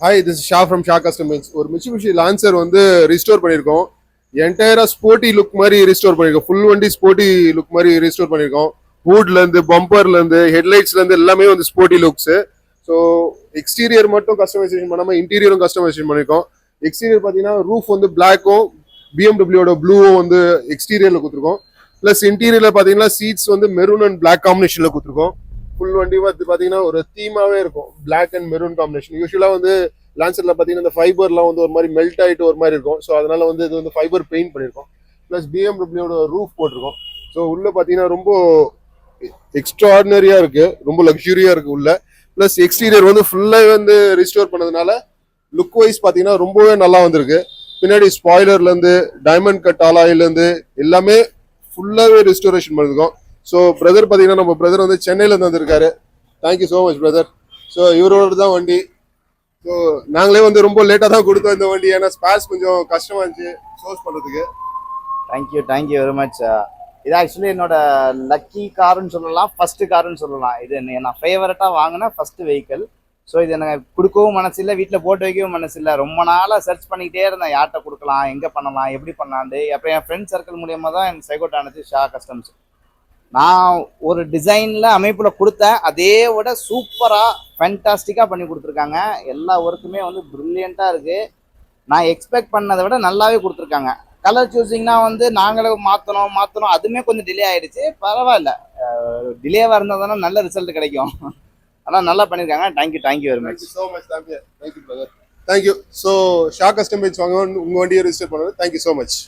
Hi, this Shah from Shah customize. ஒரு Mitsubishi Lancer வந்து restore பண்ணியிருக்கோம். என்டையரா ஸ்போர்ட்டி லுக் மாதிரி ரிஸ்டோர் பண்ணியிருக்கோம். ஃபுல் வண்டி ஸ்போர்ட்டி லுக் மாதிரி ரிஸ்டோர் பண்ணியிருக்கோம். ஹூட்லேருந்து பம்பர்லேருந்து ஹெட்லைட்ஸ்லேருந்து எல்லாமே வந்து ஸ்போர்ட்டி லுக்ஸு. ஸோ எக்ஸ்டீரியர் மட்டும் கஸ்டமைசேஷன் பண்ணாமல் இன்டீரியரும் கஸ்டமைசேஷன் பண்ணியிருக்கோம். எக்ஸ்டீரியர் பார்த்தீங்கன்னா ரூஃப் வந்து பிளாக்கும் பிஎம்டபிள்யூட ப்ளூவும் வந்து எக்ஸ்டீரியரில் கொடுத்துருக்கோம். ப்ளஸ் இன்டீரியரில் பார்த்தீங்கன்னா சீட்ஸ் வந்து மெரூன் அண்ட் பிளாக் காம்பினேஷனில் கொடுத்துருக்கோம். ஃபுல் வண்டி வந்து பார்த்தீங்கன்னா ஒரு தீமாவே இருக்கும், பிளாக் அண்ட் மெரூன் காம்பினேஷன். யூஸ்வலாக வந்து லான்சர்ல பார்த்தீங்கன்னா இந்த ஃபைபர்லாம் வந்து ஒரு மாதிரி மெல்ட் ஆகிட்டு ஒரு மாதிரி இருக்கும். ஸோ அதனால வந்து இது வந்து ஃபைபர் பெயிண்ட் பண்ணியிருக்கோம். ப்ளஸ் பிஎம்டபிள்யூட ரூஃப் போட்டிருக்கோம். ஸோ உள்ள பார்த்தீங்கன்னா ரொம்ப எக்ஸ்ட்ராடினரியா இருக்கு, ரொம்ப லக்ஸுரியா இருக்கு உள்ள. ப்ளஸ் எக்ஸ்டீரியர் வந்து ஃபுல்லாக வந்து ரிஸ்டோர் பண்ணதுனால லுக் வைஸ் பார்த்தீங்கன்னா ரொம்பவே நல்லா வந்திருக்கு. பின்னாடி ஸ்பாய்லர்லேருந்து டைமண்ட் கட் ஆலாயிலேருந்து எல்லாமே ஃபுல்லாகவே ரிஸ்டோரேஷன் பண்ணிருக்கோம். ஸோ பிரதர் பார்த்தீங்கன்னா நம்ம பிரதர் வந்து சென்னையிலேருந்து வந்திருக்காரு. Thank you so much brother. So இவரோட தான் வண்டி. ஸோ நாங்களே வந்து ரொம்ப லேட்டாக தான் கொடுத்தோம் இந்த வண்டி, ஏன்னா ஸ்பேர்ஸ் கொஞ்சம் கஷ்டமா இருந்துச்சு சோர்ஸ் பண்ணுறதுக்கு. Thank you very much. இது ஆக்சுவலி என்னோட லக்கி காருன்னு சொல்லலாம், ஃபர்ஸ்ட் காருன்னு சொல்லலாம். இது நான் ஃபேவரட்டாக வாங்கின ஃபர்ஸ்ட் வெஹிக்கிள். ஸோ இது எனக்கு கொடுக்கவும் மனசில்லை, வீட்டில் போட்டு வைக்கவும் மனசில்லை. ரொம்ப நாளாக சர்ச் பண்ணிக்கிட்டே இருந்தேன், யார்கிட்ட கொடுக்கலாம், எங்கே பண்ணலாம், எப்படி பண்ணலான்ட்டு. அப்புறம் என் ஃப்ரெண்ட் சர்க்கிள் மூலியமாக தான் எனக்கு சைகோட் ஆனது ஷா கஸ்டம்ஸ். நான் ஒரு டிசைனில் அமைப்பில் கொடுத்தேன், அதே விட சூப்பராக ஃபேண்டாஸ்டிக்காக பண்ணி கொடுத்துருக்காங்க. எல்லா ஒர்க்குமே வந்து ப்ரில்லியண்ட்டாக இருக்குது. நான் எக்ஸ்பெக்ட் பண்ணதை விட நல்லாவே கொடுத்துருக்காங்க. கலர் சூஸிங்னா வந்து நாங்களே மாற்றணும் அதுவுமே கொஞ்சம் டிலே ஆகிடுச்சு. பரவாயில்ல, டிலேவாக இருந்தால் தானே நல்ல ரிசல்ட் கிடைக்கும். ஆனால் நல்லா பண்ணியிருக்காங்க. Thank you very much. So much. Thank you brother. Thank you. So Shah customize வாங்க உங்கள் வண்டியை ரிஜிஸ்டர் பண்ணுறது. Thank you so much.